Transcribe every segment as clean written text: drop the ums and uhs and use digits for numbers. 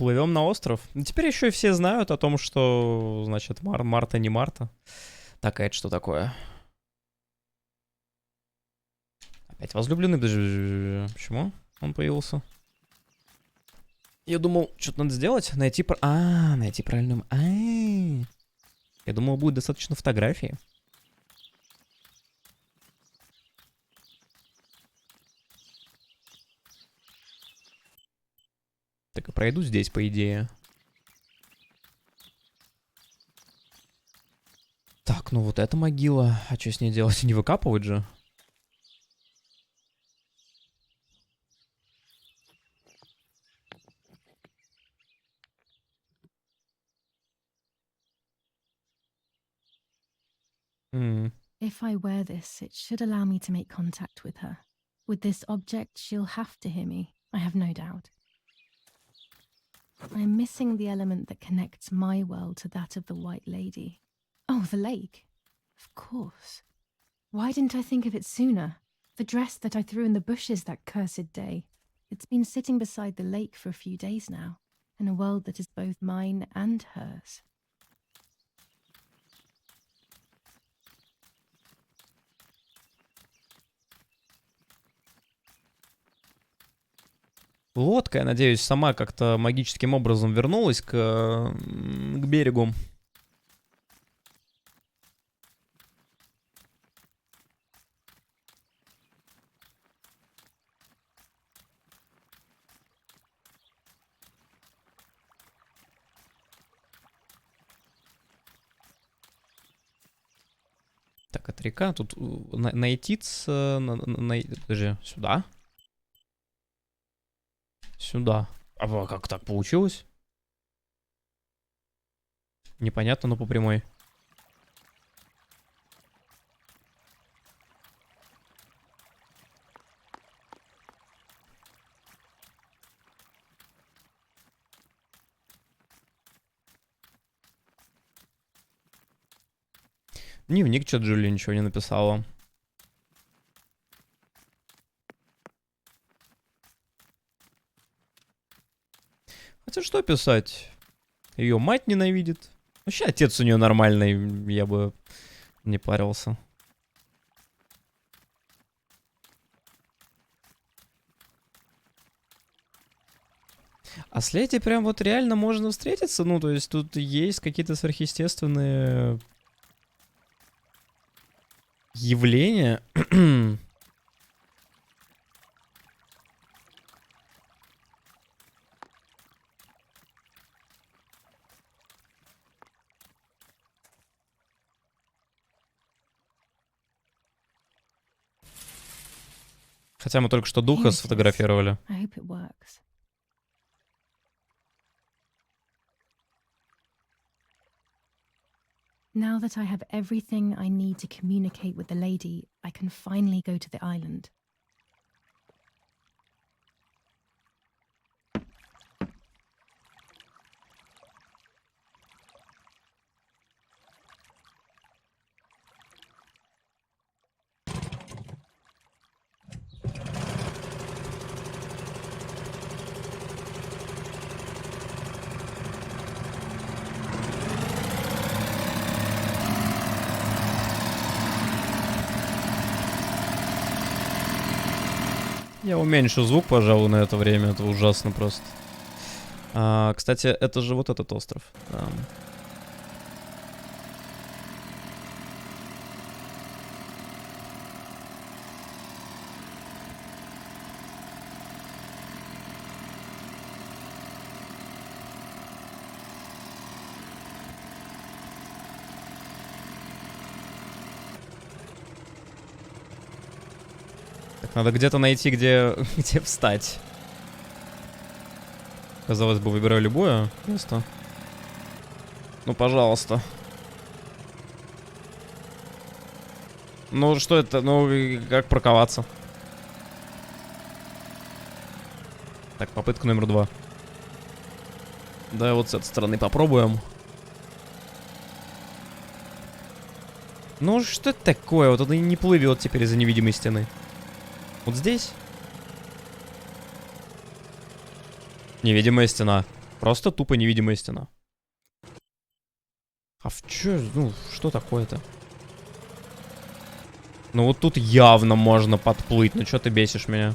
плывем на остров. Теперь еще и все знают о том, что, значит, Марта не Марта. Так, а это что такое? Опять возлюбленный. Почему он появился? Я думал, что-то надо сделать. Найти правильную... Я думал, будет достаточно фотографии. Так и пройду здесь, по идее. Так, ну вот эта могила. А что с ней делать? Не выкапывать же? If I wear this, it should allow me to make contact with her. With this object, she'll have to hear me, I have no doubt. I'm missing the element that connects my world to that of the White Lady. Oh, the lake. Of course. Why didn't I think of it sooner? The dress that I threw in the bushes that cursed day. It's been sitting beside the lake for a few days now, in a world that is both mine and hers. Лодка, я надеюсь, сама как-то магическим образом вернулась к берегу. Так, это река. Тут найтиться... Подожди, сюда? Сюда. А как так получилось? Непонятно, но по прямой. Дневник что-то Джулия ничего не написала. Хотя что писать? Ее мать ненавидит. Вообще отец у нее нормальный, я бы не парился. А с Леди прям вот реально можно встретиться? Ну, то есть тут есть какие-то сверхъестественные явления. Хотя мы только что духа сфотографировали. Now that I have everything I need to communicate with the lady, I can finally go to the island. Я уменьшу звук, пожалуй, на это время. Это ужасно просто. Кстати, это же вот этот остров. Надо где-то найти, где встать. Казалось бы, выбираю любое место. Ну, пожалуйста. Ну, что это? Ну, как парковаться? Так, попытка номер 2. Да, вот с этой стороны попробуем. Ну, что это такое? Вот это не плывет теперь из-за невидимой стены. Вот здесь? Невидимая стена. Просто тупо невидимая стена. А в чё, ну, что такое-то? Ну вот тут явно можно подплыть. Ну чё ты бесишь меня?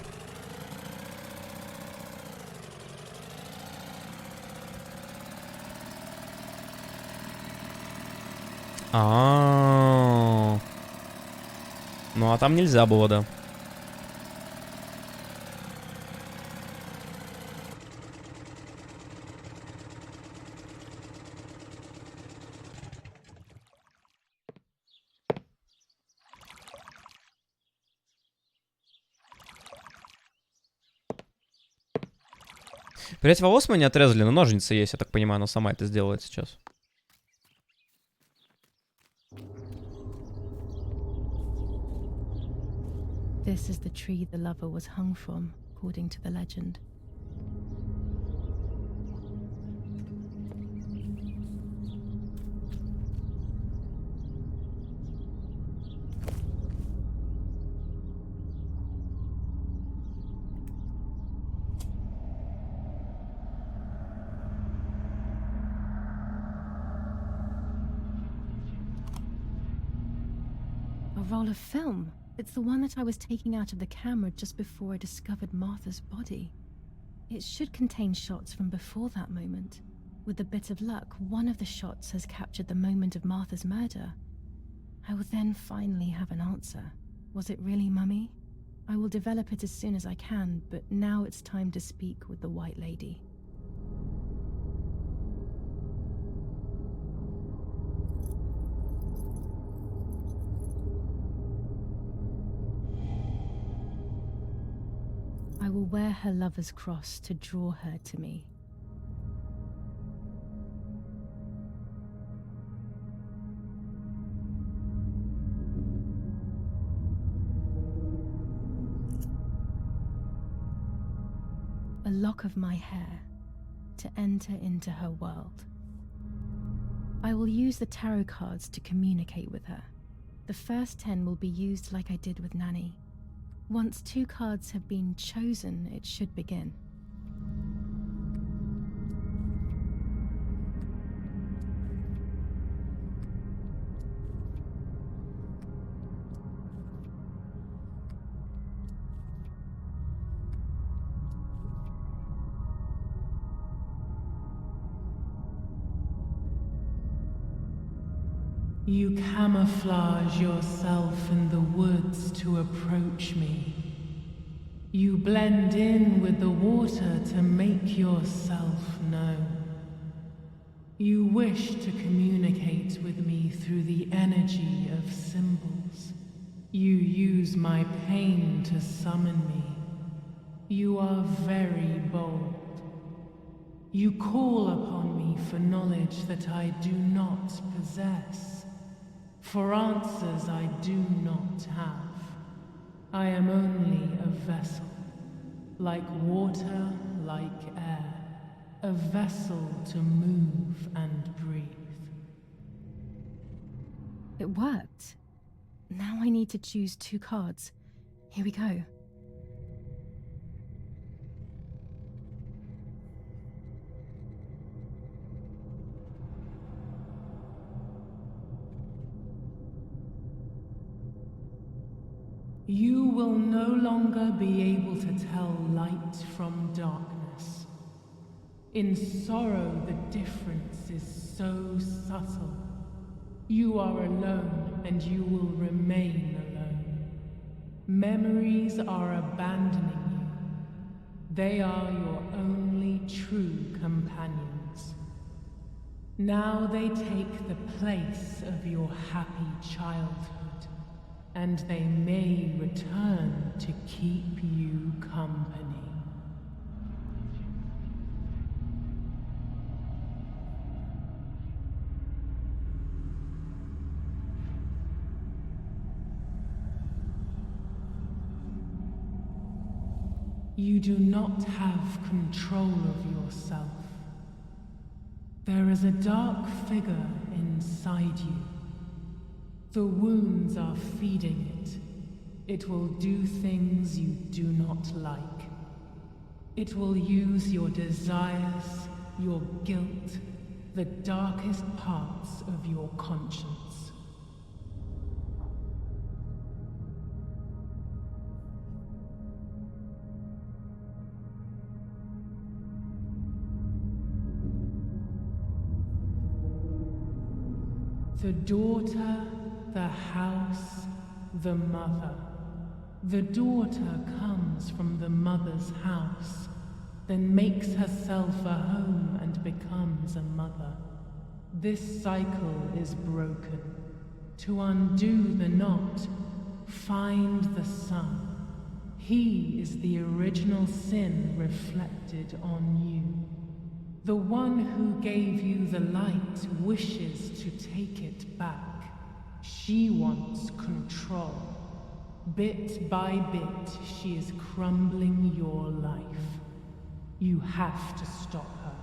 А-а-а. Ну а там нельзя было, да. Прядь волос мы не отрезали, но ножницы есть, я так понимаю, она сама это сделает сейчас. This is the tree the lover was hung from, according to the legend. A roll of film. It's the one that I was taking out of the camera just before I discovered Martha's body. It should contain shots from before that moment. With a bit of luck, one of the shots has captured the moment of Martha's murder. I will then finally have an answer. Was it really Mummy? I will develop it as soon as I can, but now it's time to speak with the White Lady. I will wear her lover's cross to draw her to me. A lock of my hair to enter into her world. I will use the tarot cards to communicate with her. The first 10 will be used like I did with Nanny. Once 2 cards have been chosen, it should begin. You camouflage yourself in the woods to approach me. You blend in with the water to make yourself known. You wish to communicate with me through the energy of symbols. You use my pain to summon me. You are very bold. You call upon me for knowledge that I do not possess. For answers I do not have. I am only a vessel, like water, like air, a vessel to move and breathe. It worked. Now I need to choose 2 cards. Here we go. You will no longer be able to tell light from darkness. In sorrow, the difference is so subtle. You are alone, and you will remain alone. Memories are abandoning you. They are your only true companions. Now they take the place of your happy childhood. And they may return to keep you company. You do not have control of yourself. There is a dark figure inside you. The wounds are feeding it. It will do things you do not like. It will use your desires, your guilt, the darkest parts of your conscience. The daughter, the house, the mother. The daughter comes from the mother's house, then makes herself a home and becomes a mother. This cycle is broken. To undo the knot, find the son. He is the original sin reflected on you. The one who gave you the light wishes to take it back. She wants control. Bit by bit, she is crumbling your life. You have to stop her.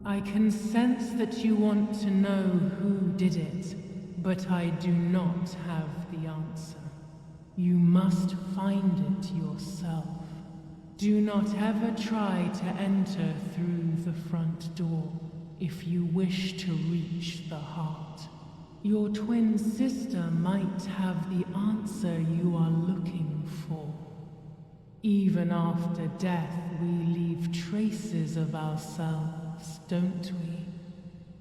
I can sense that you want to know who did it, but I do not have the answer. You must find it yourself. Do not ever try to enter through the front door if you wish to reach the heart. Your twin sister might have the answer you are looking for. Even after death, we leave traces of ourselves, don't we?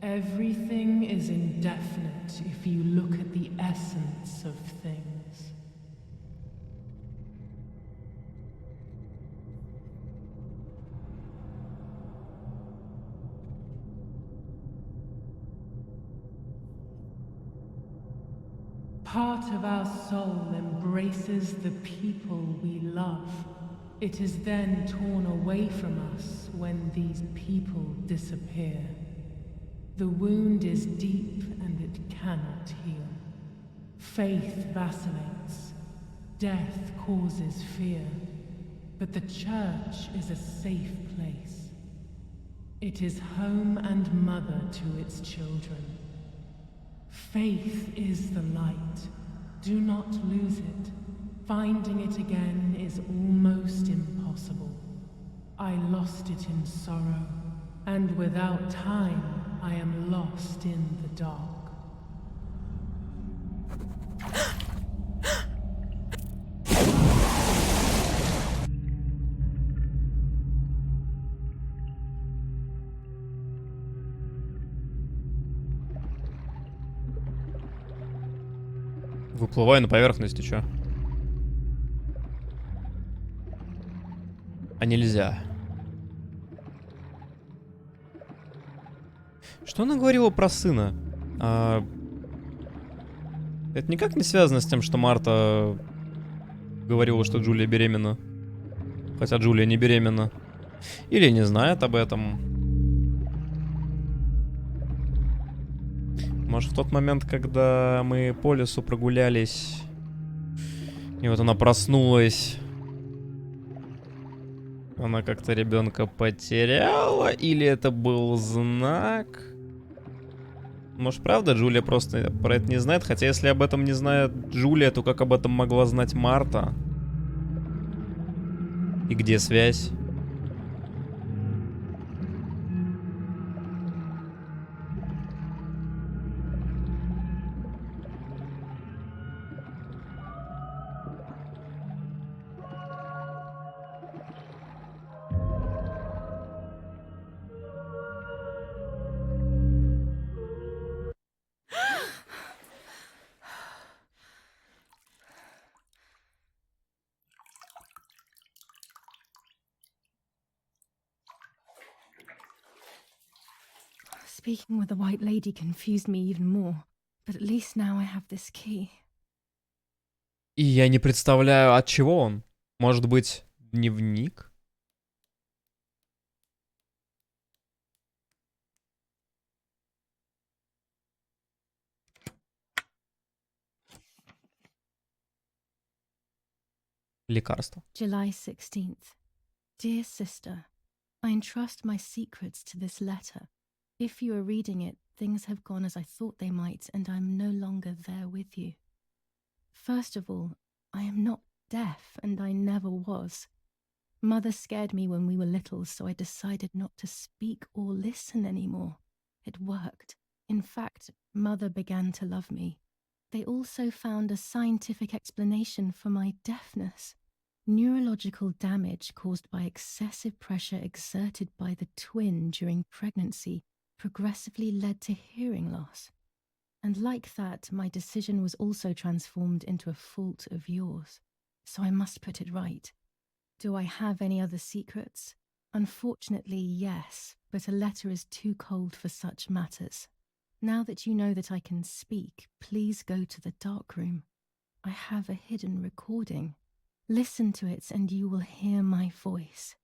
Everything is indefinite if you look at the essence of things. Part of our soul embraces the people we love. It is then torn away from us when these people disappear. The wound is deep and it cannot heal. Faith vacillates. Death causes fear. But the church is a safe place. It is home and mother to its children. Faith is the light. Do not lose it. Finding it again is almost impossible. I lost it in sorrow, and without time, I am lost in the dark. Выплываю на поверхность, и чё? А нельзя. Что она говорила про сына? Это никак не связано с тем, что Марта говорила, что Джулия беременна. Хотя Джулия не беременна. Или не знает об этом. Может, в тот момент, когда мы по лесу прогулялись, и вот она проснулась, она как-то ребенка потеряла, или это был знак? Может, правда, Джулия просто про это не знает? Хотя, если об этом не знает Джулия, то как об этом могла знать Марта? И где связь? Speaking with the white lady confused me even more, but at least now I have this key. И я не представляю, от чего он. Может быть, дневник? Лекарство. July 16th. Dear sister, I entrust my secrets to this letter. If you are reading it, things have gone as I thought they might, and I'm no longer there with you. First of all, I am not deaf, and I never was. Mother scared me when we were little, so I decided not to speak or listen anymore. It worked. In fact, Mother began to love me. They also found a scientific explanation for my deafness. Neurological damage caused by excessive pressure exerted by the twin during pregnancy progressively led to hearing loss. And like that, my decision was also transformed into a fault of yours. So I must put it right. Do I have any other secrets? Unfortunately, yes, but a letter is too cold for such matters. Now that you know that I can speak, please go to the dark room. I have a hidden recording. Listen to it and you will hear my voice.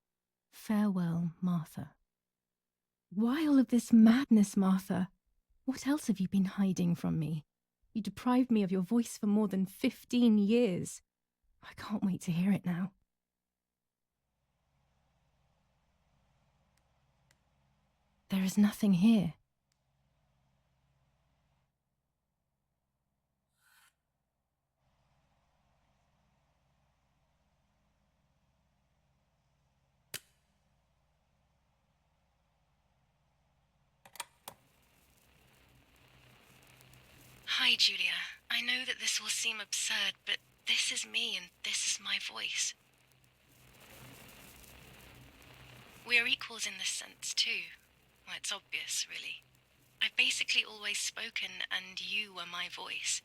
Farewell, Martha. Why all of this madness, Martha? What else have you been hiding from me? You deprived me of your voice for more than 15 years. I can't wait to hear it now. There is nothing here. Hi, Julia. I know that this will seem absurd, but this is me and this is my voice. We are equals in this sense, too. Well, it's obvious, really. I've basically always spoken, and you were my voice.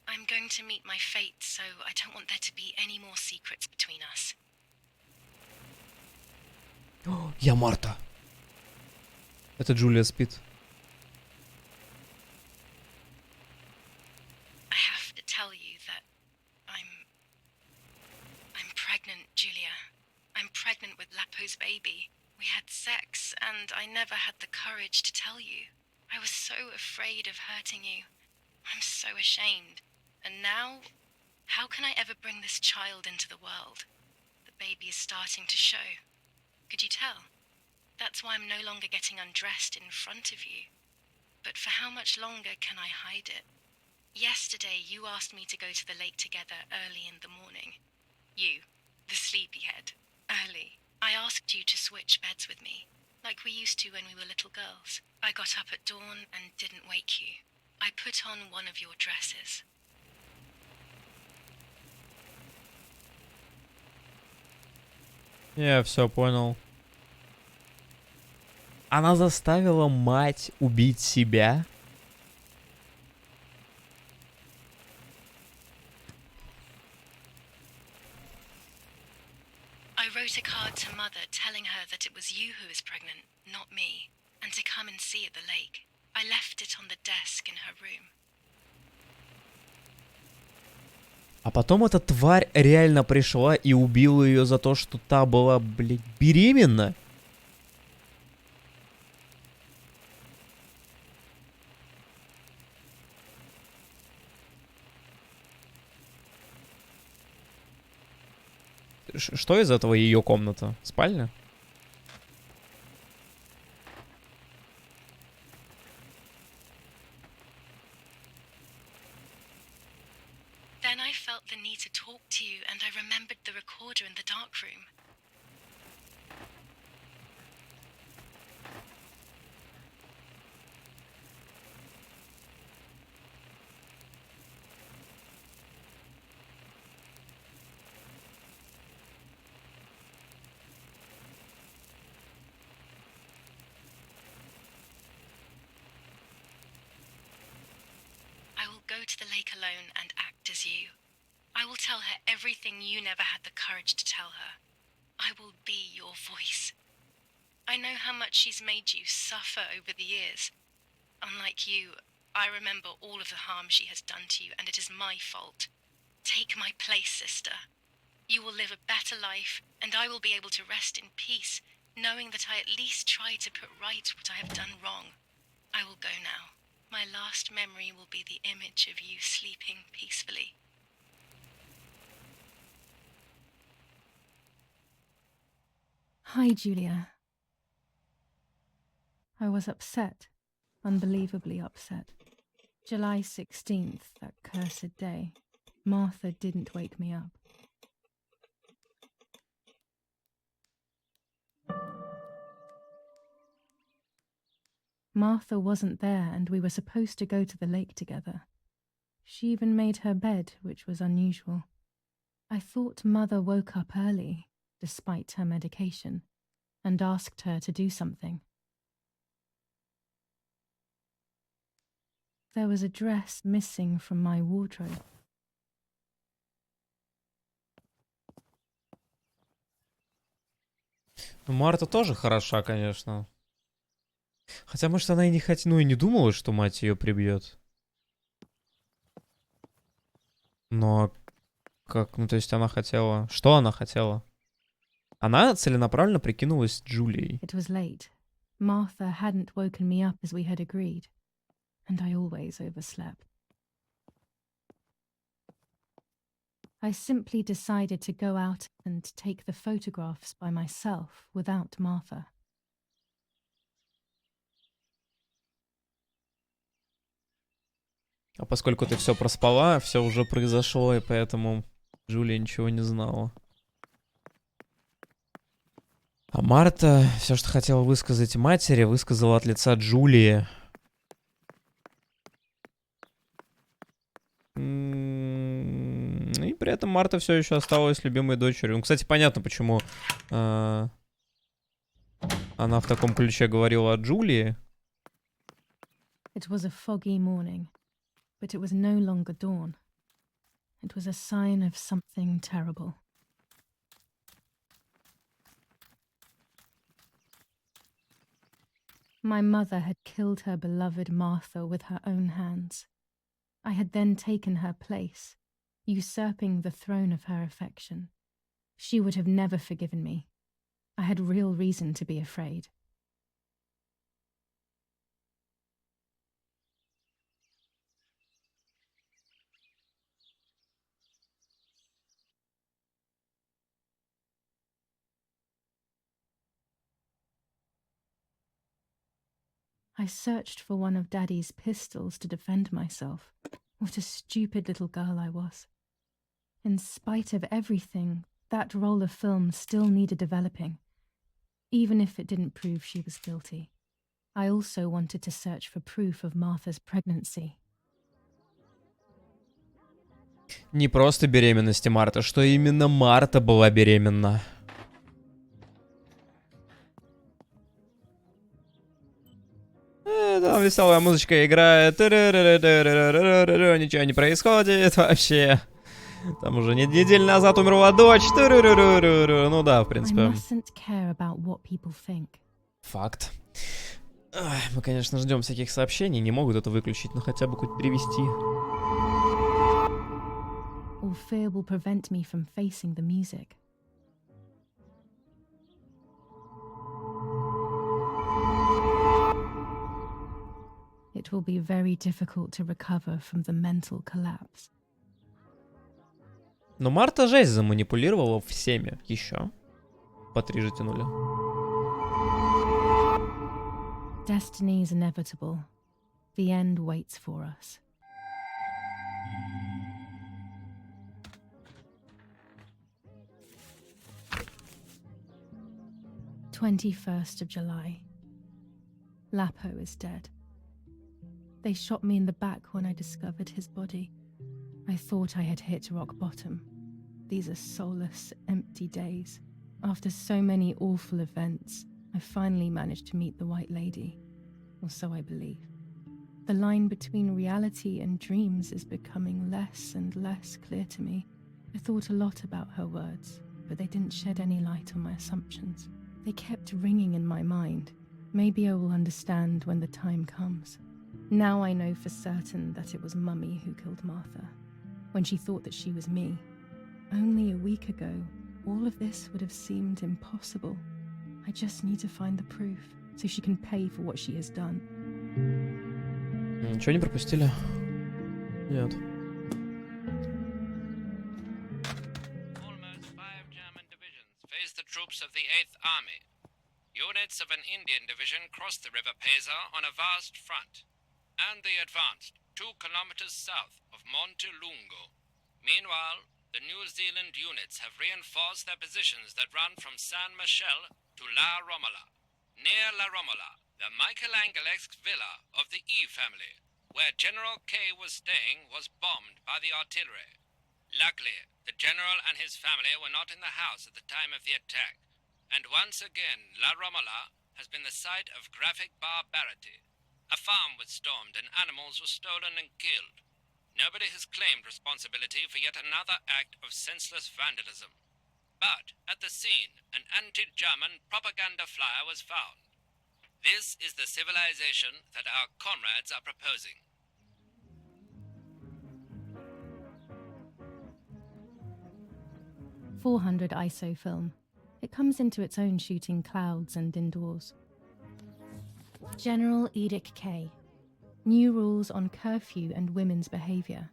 I'm going to meet my fate, so I don't want there to be any more secrets between us. Я Марта. Это Джулия спит. I have to tell you that I'm pregnant, Julia. I'm pregnant with Lapo's baby. We had sex, and I never had the courage to tell you. I was so afraid of hurting you. I'm so ashamed. And now, how can I ever bring this child into the world? The baby is starting to show. Could you tell? That's why I'm no longer getting undressed in front of you. But for how much longer can I hide it? Yesterday, you asked me to go to the lake together early in the morning. You, the sleepyhead, early. I asked you to switch beds with me, like we used to when we were little girls. I got up at dawn and didn't wake you. I put on one of your dresses. Я все понял. Она заставила мать убить себя? I wrote a card to Mother telling her that it was you who was pregnant, not me, and to come and see at the lake. I left it on the desk in her room. А потом эта тварь реально пришла и убила ее за то, что та была, блядь, беременна? Что из этого ее комната? Спальня? Then I felt the need to talk to you, and I remembered the recorder in the dark room. I will go to the lake alone and act as you. I will tell her everything you never had the courage to tell her. I will be your voice. I know how much she's made you suffer over the years. Unlike you, I remember all of the harm she has done to you, and it is my fault. Take my place, sister. You will live a better life, and I will be able to rest in peace, knowing that I at least tried to put right what I have done wrong. I will go now. My last memory will be the image of you sleeping peacefully. Hi, Julia. I was upset. unbelievably upset. July 16th, that cursed day, Martha didn't wake me up. Martha wasn't there, and we were supposed to go to the lake together. She even made her bed, which was unusual. I thought Mother woke up early, despite her medication, and asked her to do something. There was a dress missing from my wardrobe. Марта тоже хороша, конечно. Хотя, может, она и не хотела, ну и не думала, что мать ее прибьет. Но как, ну то есть она хотела... Что она хотела? Она целенаправленно прикинулась Джулией. It was late. Martha hadn't woken me up as we had agreed, and I always overslept. I simply decided to go out and take the photographs by myself without Martha. А поскольку ты все проспала, все уже произошло, и поэтому Джулия ничего не знала. А Марта все, что хотела высказать матери, высказала от лица Джулии. И при этом Марта все еще осталась любимой дочерью. Ну, кстати, понятно, почему она в таком ключе говорила о Джулии. It was a foggy morning, but it was no longer dawn. It was a sign of something terrible. My mother had killed her beloved Martha with her own hands. I had then taken her place, usurping the throne of her affection. She would have never forgiven me. I had real reason to be afraid. I searched for one of Daddy's pistols to defend myself. What a stupid little girl I was. In spite of everything, that roll of film still needed developing, even if it didn't prove she was guilty. I also wanted to search for proof of Martha's pregnancy. Не просто беременности Марты, что именно Марта была беременна. Там веселая музычка играет. Ничего не происходит вообще. Там уже неделю назад умерла дочь. Ну да, в принципе. Факт. Мы, конечно, ждем всяких сообщений. Не могут это выключить, но хотя бы хоть перевести. Or fear will prevent me from facing the music. It will be very difficult to recover from the mental collapse. Но Марта жесть заманипулировала всеми еще. По 3 же тянули. Destiny is inevitable. The end waits for us. "21st of July. Lapo is dead. They shot me in the back when I discovered his body. I thought I had hit rock bottom. These are soulless, empty days. After so many awful events, I finally managed to meet the White Lady. Or so I believe. The line between reality and dreams is becoming less and less clear to me. I thought a lot about her words, but they didn't shed any light on my assumptions. They kept ringing in my mind. Maybe I will understand when the time comes. Now I know for certain that it was Mummy who killed Martha, when she thought that she was me. Only a week ago, all of this would have seemed impossible. I just need to find the proof, so she can pay for what she has done." Ничего не пропустили? Нет. Almost 5 German divisions face the troops of the 8th Army. Units of an Indian division crossed the river Pesa on a vast front, and they advanced 2 kilometers south of Montelungo. Meanwhile, the New Zealand units have reinforced their positions that run from San Michel to La Romola. Near La Romola, the Michelangelesque villa of the E family, where General K was staying, was bombed by the artillery. Luckily, the general and his family were not in the house at the time of the attack, and once again La Romola has been the site of graphic barbarity. A farm was stormed and animals were stolen and killed. Nobody has claimed responsibility for yet another act of senseless vandalism. But at the scene, an anti-German propaganda flyer was found. This is the civilization that our comrades are proposing. .400 ISO film. It comes into its own shooting clouds and indoors. General Edict K. New rules on curfew and women's behavior.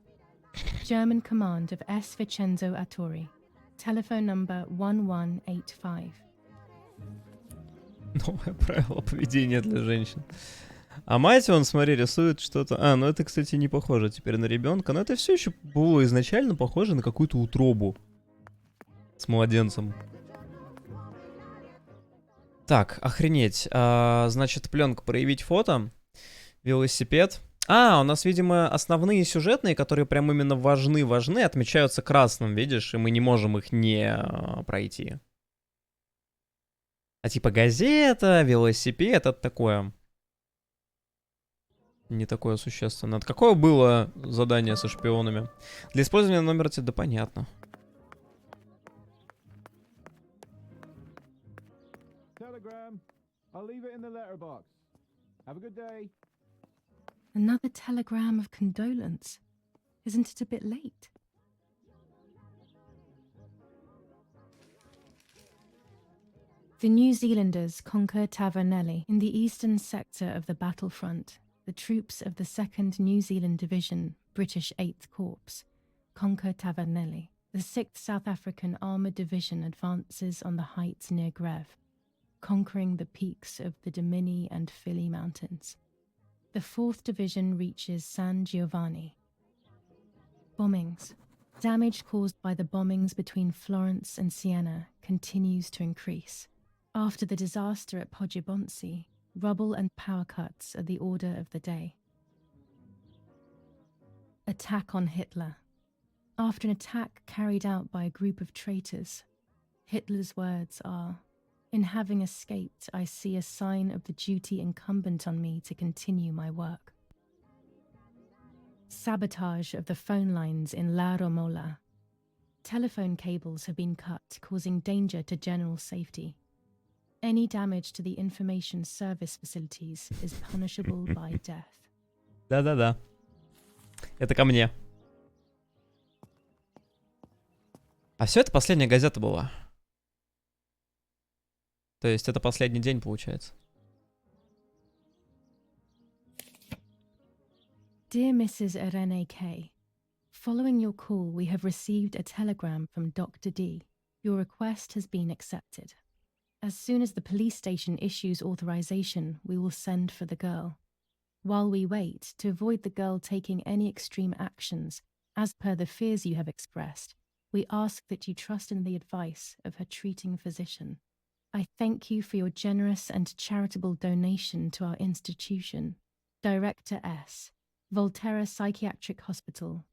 German command of S. Vincenzo Arturi. Telephone number 1185. Новое правило поведения для женщин. А мать, вон, смотри, рисует что-то. А, ну это, кстати, не похоже теперь на ребенка. Но это все еще было изначально похоже на какую-то утробу с младенцем. Так, охренеть. Значит, пленка проявить фото. Велосипед. У нас, видимо, основные сюжетные, которые прям именно важны, отмечаются красным, видишь? И мы не можем их не пройти. А типа газета, велосипед, это такое. Не такое существенное. Какое было задание со шпионами? Для использования номера да понятно. Another telegram of condolence. Isn't it a bit late? The New Zealanders conquer Tavernelli in the eastern sector of the battlefront. The troops of the 2nd New Zealand Division, British 8th Corps, conquer Tavernelli. The 6th South African Armoured Division advances on the heights near Greve, conquering the peaks of the Dimini and Philly Mountains. The 4th Division reaches San Giovanni. Bombings. Damage caused by the bombings between Florence and Siena continues to increase. After the disaster at Poggibonsi, rubble and power cuts are the order of the day. Attack on Hitler. After an attack carried out by a group of traitors, Hitler's words are, "In having escaped, I see a sign of the duty incumbent on me to continue my work." Sabotage of the phone lines in La Romola. Telephone cables have been cut, causing danger to general safety. Any damage to the information service facilities is punishable by death. Да-да-да. Это ко мне. А все это последняя газета была. То есть это последний день, получается. Dear Mrs. Irene K., following your call, we have received a telegram from Dr. D. Your request has been accepted. As soon as the police station issues authorization, we will send for the girl. While we wait, to avoid the girl taking any extreme actions, as per the fears you have expressed, we ask that you trust in the advice of her treating physician. I thank you for your generous and charitable donation to our institution. Director S. Volterra Psychiatric Hospital.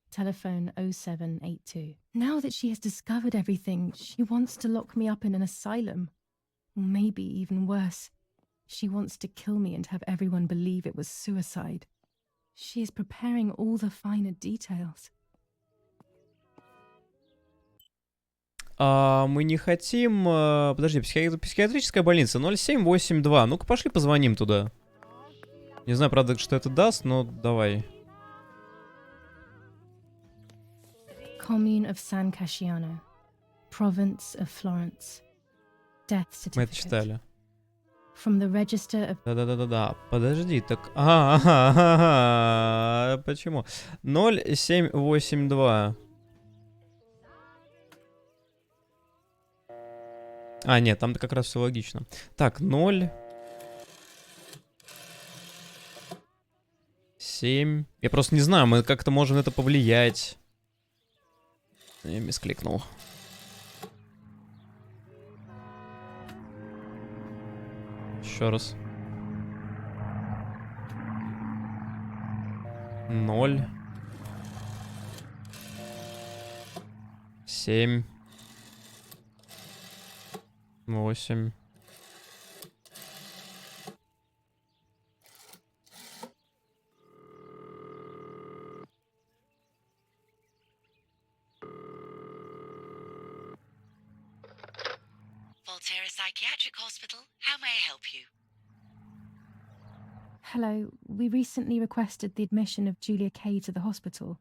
Telephone 0782. Now that she has discovered everything, she wants to lock me up in an asylum. Or maybe even worse, she wants to kill me and have everyone believe it was suicide. She is preparing all the finer details. Мы не хотим... Подожди, психиатрическая больница 0782. Ну-ка, пошли позвоним туда. Не знаю, правда, что это даст, но давай. Commune of San Casciano. Province of Florence. Death certificate. Мы это читали. From the register of... Да-да-да-да-да. Подожди, так... Почему? 0782. А, нет, там как раз все логично. Так, 0. 7. Я просто не знаю, мы как-то можем на это повлиять. Я мискликнул. Еще раз. 0. 7. 8. Volterra Psychiatric Hospital. How may I help you? Hello, we recently requested the admission of Julia Kay to the hospital.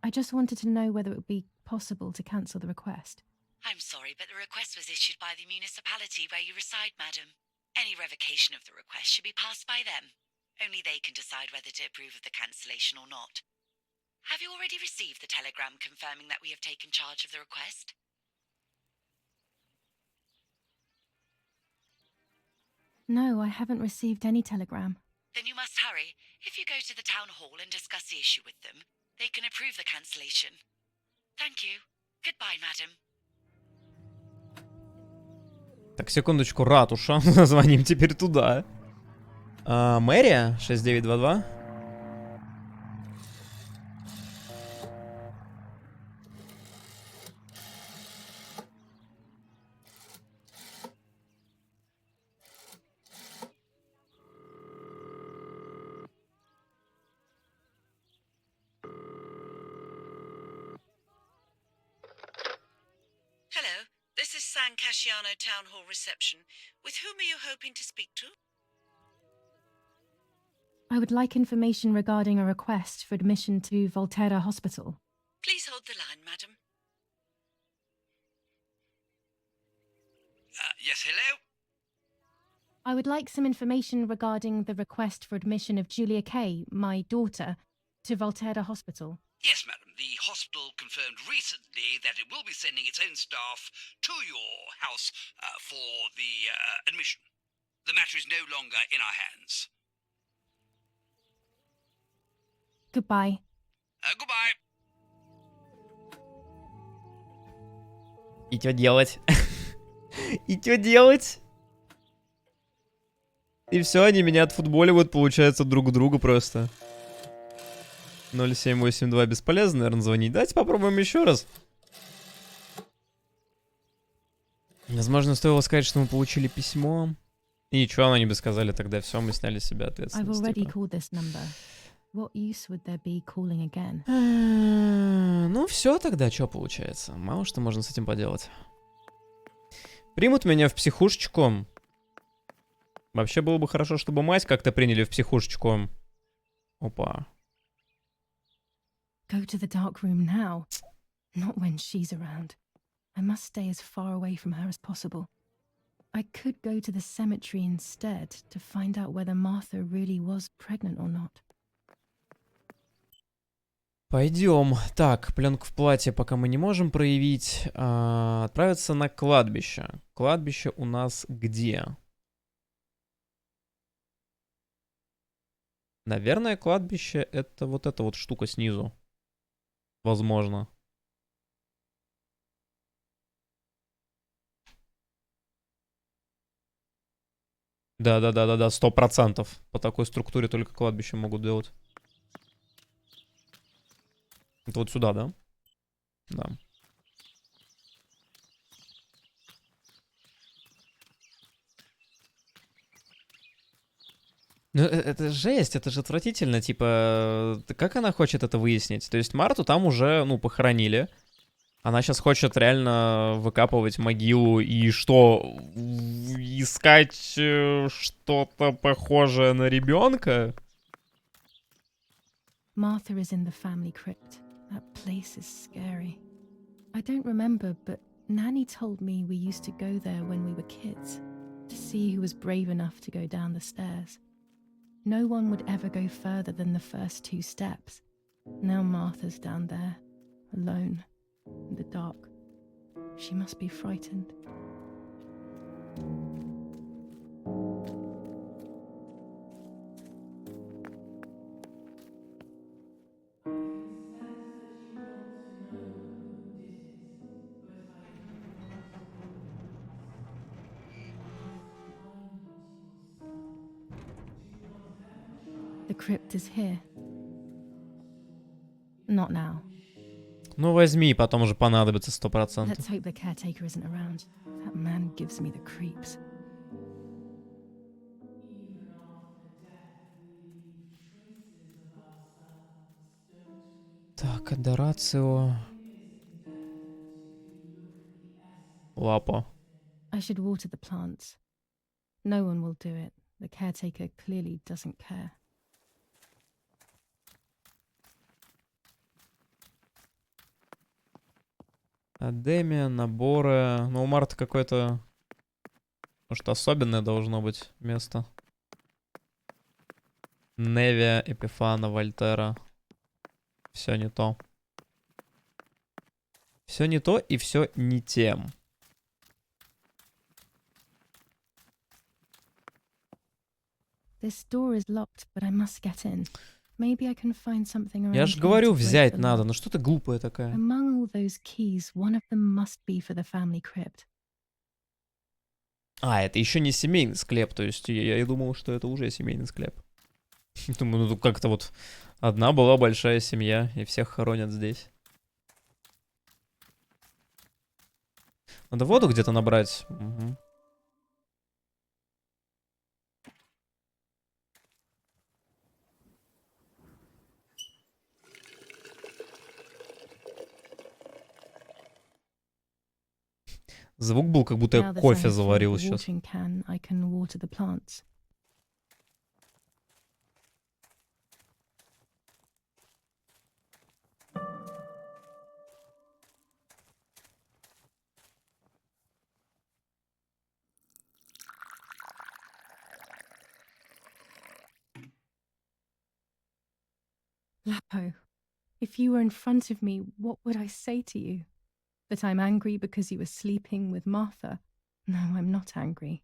I just wanted to know whether it would be possible to cancel the request. I'm sorry, but the request was issued by the municipality where you reside, madam. Any revocation of the request should be passed by them. Only they can decide whether to approve of the cancellation or not. Have you already received the telegram confirming that we have taken charge of the request? No, I haven't received any telegram. Then you must hurry. If you go to the town hall and discuss the issue with them, they can approve the cancellation. Thank you. Goodbye, madam. Так, секундочку, ратуша. Звоним теперь туда. Мэрия 6922. Hello, this is San Casciano Town Hall reception. With whom are you hoping to speak to? I would like information regarding a request for admission to Volterra Hospital. Please hold the line, madam. Yes, hello? I would like some information regarding the request for admission of Julia Kay, my daughter, to Volterra Hospital. Yes, madam. The hospital confirmed recently that it will be sending its own staff to your house for the admission. The matter is no longer in our hands. Goodbye. Goodbye. И что делать? И что делать? И все, они меня отфутболивают, получается, друг друга просто. 0782 бесполезно, наверное, звонить. Давайте попробуем еще раз. Возможно, стоило сказать, что мы получили письмо. И ничего, они бы сказали тогда, все, мы сняли с себя I've ответственность. already Типа. called this number. What use would there be calling again? Ну, все тогда, что получается? Мало что можно с этим поделать. Примут меня в психушечку. Вообще было бы хорошо, чтобы мать как-то приняли в психушечку. Опа. Go to the dark room now. Not when she's around. I must stay as far away from her as possible. I could go to the cemetery instead to find out whether Martha really was pregnant or not. Пойдем. Так, пленку в платье пока мы не можем проявить. Отправиться на кладбище. Кладбище у нас где? Наверное, кладбище это вот эта вот штука снизу. Возможно. Да, 100%. По такой структуре только кладбище могут делать. Это вот сюда, да? Да. Ну, это жесть, это же отвратительно, типа, как она хочет это выяснить? То есть Марту там уже, ну, похоронили. Она сейчас хочет реально выкапывать могилу и что, искать что-то похожее на ребенка? Martha is in the family crypt. That place is scary. I don't remember, but Nanny told me we used to go there when we were kids to see who was brave enough to go down the stairs. No one would ever go further than the first 2 steps. Now Martha's down there, alone, in the dark. She must be frightened. The crypt is here. Not now. Ну возьми, потом уже понадобится 100%. Let's hope the caretaker isn't around. That man gives me the creeps. Так, адорацио. Лапа. I should water the plants. No one will do it. The caretaker clearly doesn't care. Адемия, наборы. Ну, у Марта какое-то... Может, особенное должно быть место. Невия, Эпифана, Вольтера. Все не то. Все не то и все не тем. This door is locked, but I must get in. Maybe I can find something around Я же here говорю, to break взять the надо. lock. Ну что ты глупая такая? Among all those keys, one of them must be for the family crypt. А, это еще не семейный склеп. То есть я и думал, что это уже семейный склеп. Думаю, ну как-то вот одна была большая семья, и всех хоронят здесь. Надо воду где-то набрать. Угу. Звук был, как будто я Now that I кофе have filled заварил the сейчас. watering can, I can water the plants. Lapo, if you were in front of me, what would I say to you? That I'm angry because you were sleeping with Martha? No, I'm not angry.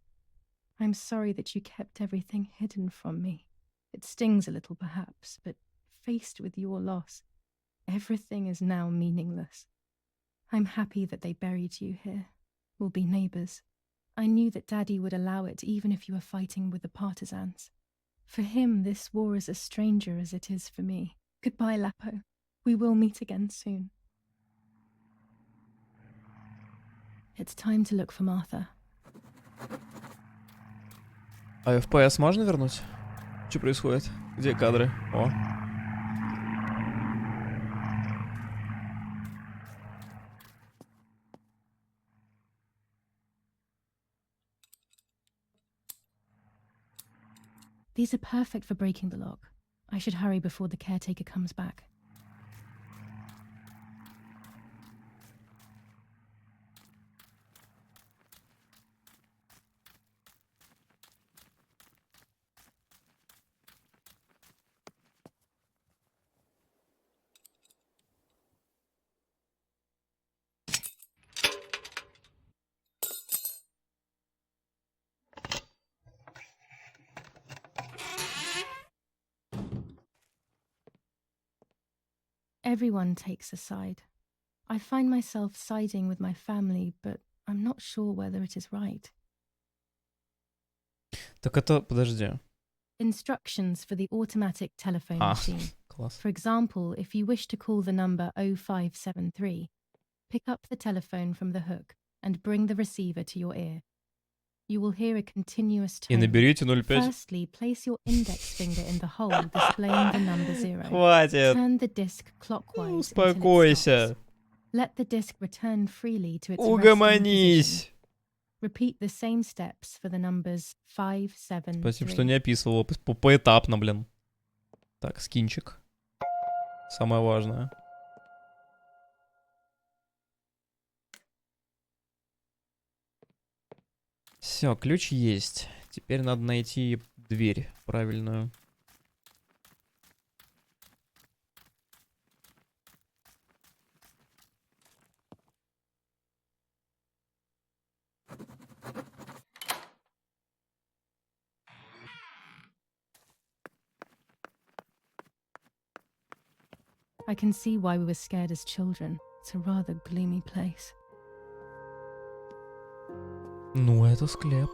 I'm sorry that you kept everything hidden from me. It stings a little, perhaps, but faced with your loss, everything is now meaningless. I'm happy that they buried you here. We'll be neighbours. I knew that Daddy would allow it even if you were fighting with the partisans. For him, this war is a stranger as it is for me. Goodbye, Lapo. We will meet again soon. It's time to look for Martha. А FPS можно вернуть? Что происходит? Где кадры? О. These are perfect for breaking the lock. I should hurry before the caretaker comes back. Everyone takes a side. I find myself siding with my family, but I'm not sure whether it is right. Так это, подожди. Instructions for the automatic telephone Ah. machine. Класс. For example, if you wish to call the number 0573, pick up the telephone from the hook and bring the receiver to your ear. You will hear a continuous И tone. наберите 05. Firstly, place your index finger in the hole displaying the number 0. Хватит. Turn the disc clockwise until it Успокойся. stops. Let the disc return freely to its resting position. Угомонись. Repeat the same steps for the numbers 5, 7, Спасибо, 3. что не описывал. Поэтапно, блин. Так, скинчик. Самое важное. Все, ключ есть. Теперь надо найти дверь правильную. I can see why we were scared as children. It's a rather gloomy place. Ну, это склеп.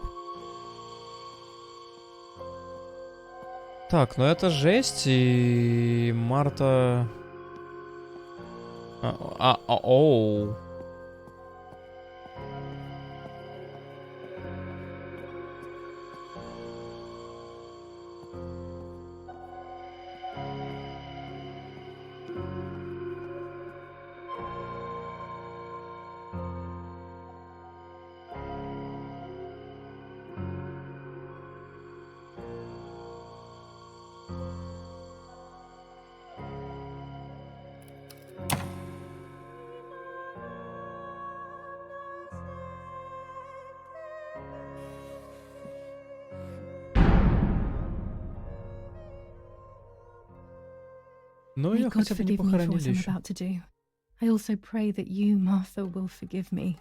Так, ну это жесть, и Марта... Оу. Ну, May ее God хотя бы не forgive me for what похоронили I'm еще. about to do. I also pray that you, Martha, will forgive me.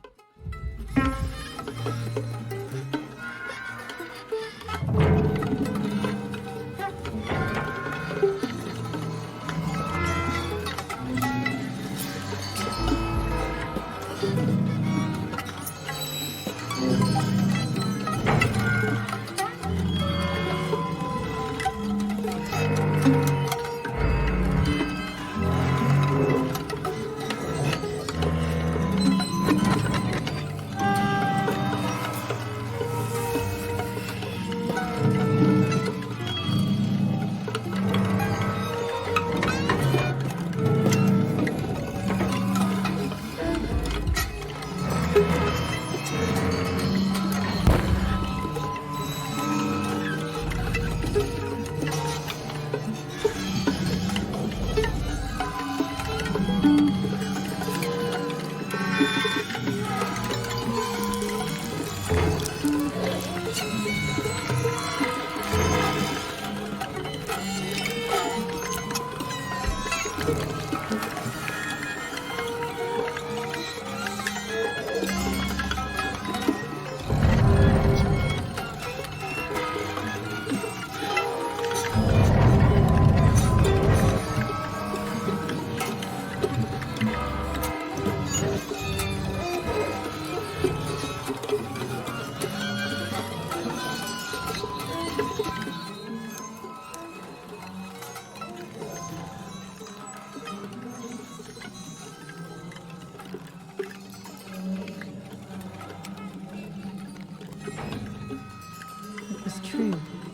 It was true.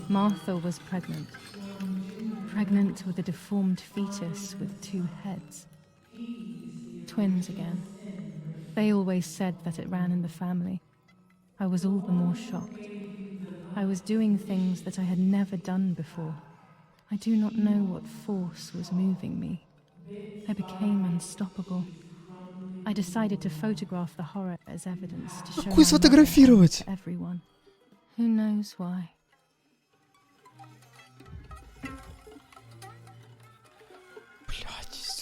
Martha was pregnant. Pregnant with a deformed fetus with two heads. Twins again. They always said that it ran in the family. I was all the more shocked. I was doing things that I had never done before. I do not know what force was moving me. I became unstoppable. I decided to photograph the horror as evidence to show Какой my mother сфотографировать? to everyone. Who knows why? Блядь.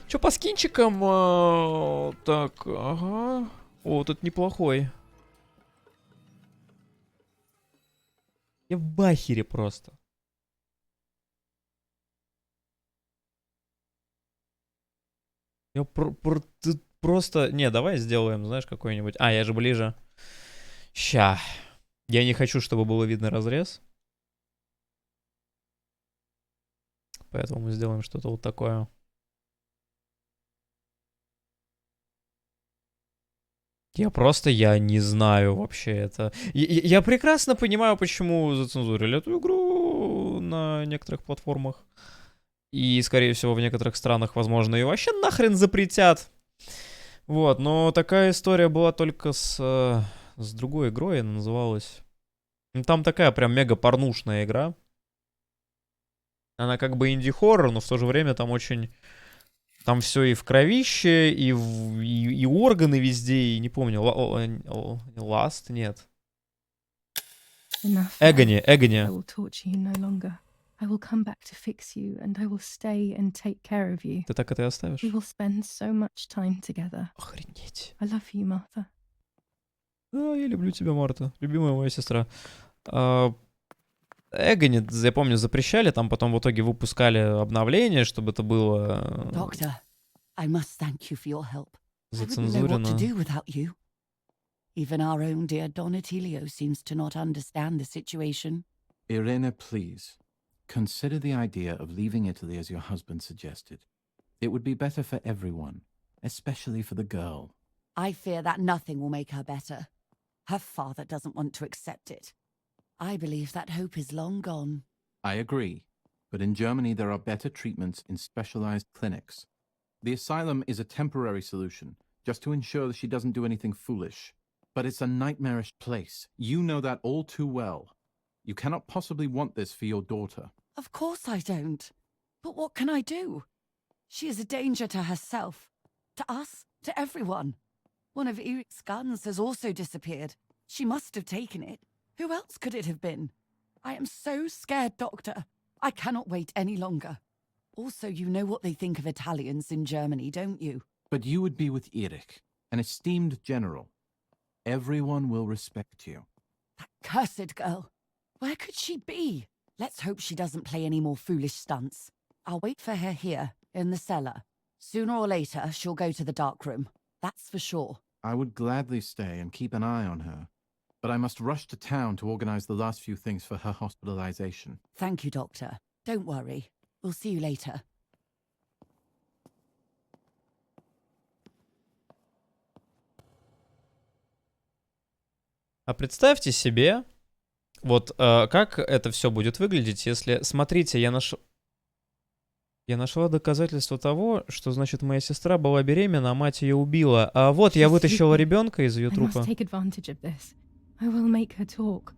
Чё по скинчикам? Так, ага. О, тут неплохой. Я в бахере просто. Я тут просто... Не, давай сделаем, знаешь, какой-нибудь... А, я же ближе. Ща. Я не хочу, чтобы было видно разрез. Поэтому мы сделаем что-то вот такое. Я не знаю вообще это. Я прекрасно понимаю, почему зацензурили эту игру на некоторых платформах. И, скорее всего, в некоторых странах, возможно, ее вообще нахрен запретят. Вот, но такая история была только с другой игрой, она называлась... Ну, там такая прям мега порнушная игра. Она как бы инди-хоррор, но в то же время там очень... Там все и в кровище, и органы везде, и не помню, ласт, нет. Эгони. I will torture you no longer. I will come back to fix you, and I will stay and take care of you. Ты так это и оставишь? We will spend so much time together. Охренеть. I love you, Martha. Да, я люблю тебя, Марта. Любимая моя сестра. Эгони, я помню, запрещали, там потом в итоге выпускали обновление, чтобы это было... Doctor, I must thank you for your help. I wouldn't know what to Зацензурено. do without you. Even our own dear Don Attilio seems to not understand the situation. Irene, please. Consider the idea of leaving Italy as your husband suggested. It would be better for everyone, especially for the girl. I fear that nothing will make her better. Her father doesn't want to accept it. I believe that hope is long gone. I agree, but in Germany there are better treatments in specialized clinics. The asylum is a temporary solution, just to ensure that she doesn't do anything foolish. But it's a nightmarish place. You know that all too well. You cannot possibly want this for your daughter. Of course I don't. But what can I do? She is a danger to herself, to us, to everyone. One of Eric's guns has also disappeared. She must have taken it. Who else could it have been? I am so scared, Doctor. I cannot wait any longer. Also, you know what they think of Italians in Germany, don't you? But you would be with Eric, an esteemed general. Everyone will respect you. That cursed girl. Where could she be? Let's hope she doesn't play any more foolish stunts. I'll wait for her here, in the cellar. Sooner or later, she'll go to the dark room. That's for sure. I would gladly stay and keep an eye on her. But I must rush to town to organize the last few things for her hospitalization. Thank you, Doctor. Don't worry. We'll see you later. А представьте себе, вот как это все будет выглядеть, если... Смотрите, я нашла доказательство того, что, значит, моя сестра была беременна, а мать ее убила. А вот я вытащила ребенка из ее трупа. I will make her talk.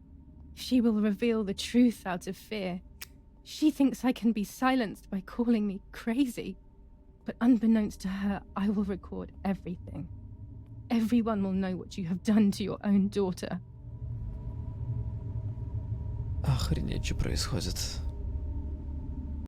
She will reveal the truth out of fear. She thinks I can be silenced by calling me crazy. But unbeknownst to her, I will record everything. Everyone will know what you have done to your own daughter. Охренеть, что происходит.